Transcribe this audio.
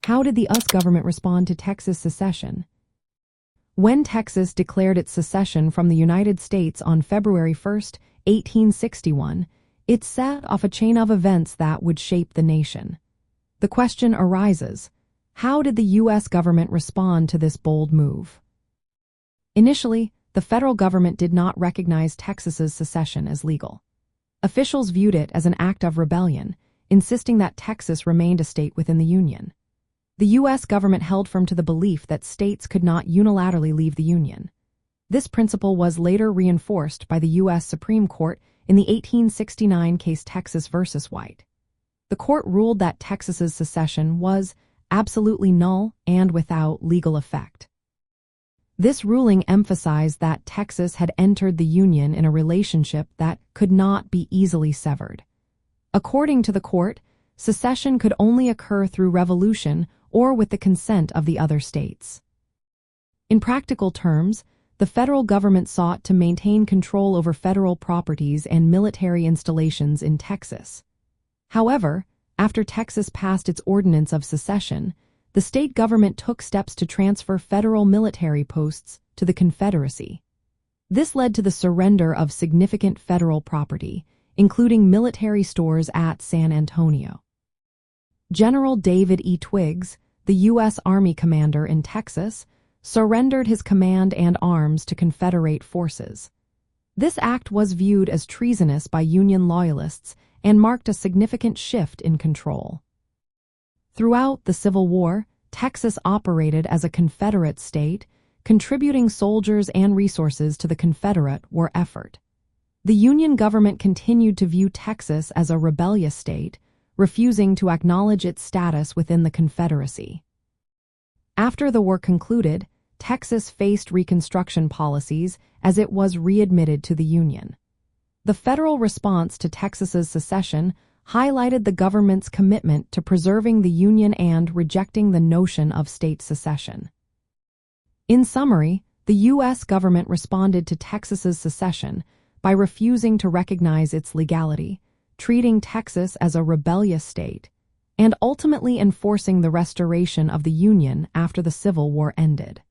How did the U.S. government respond to Texas secession? When Texas declared its secession from the United States on February 1, 1861, it set off a chain of events that would shape the nation. The question arises, how did the U.S. government respond to this bold move? Initially, the federal government did not recognize Texas's secession as legal. Officials viewed it as an act of rebellion, insisting that Texas remained a state within the Union. The U.S. government held firm to the belief that states could not unilaterally leave the Union. This principle was later reinforced by the U.S. Supreme Court in the 1869 case Texas v. White. The court ruled that Texas's secession was absolutely null and without legal effect. This ruling emphasized that Texas had entered the Union in a relationship that could not be easily severed. According to the court, secession could only occur through revolution or with the consent of the other states. In practical terms, the federal government sought to maintain control over federal properties and military installations in Texas. However, after Texas passed its ordinance of secession, the state government took steps to transfer federal military posts to the Confederacy. This led to the surrender of significant federal property, including military stores at San Antonio. General David E. Twiggs, the U.S. Army commander in Texas, surrendered his command and arms to Confederate forces. This act was viewed as treasonous by Union loyalists and marked a significant shift in control. Throughout the Civil War, Texas operated as a Confederate state, contributing soldiers and resources to the Confederate war effort. The Union government continued to view Texas as a rebellious state, refusing to acknowledge its status within the Confederacy. After the war concluded, Texas faced Reconstruction policies as it was readmitted to the Union. The federal response to Texas's secession highlighted the government's commitment to preserving the Union and rejecting the notion of state secession. In summary, the U.S. government responded to Texas's secession by refusing to recognize its legality, treating Texas as a rebellious state, and ultimately enforcing the restoration of the Union after the Civil War ended.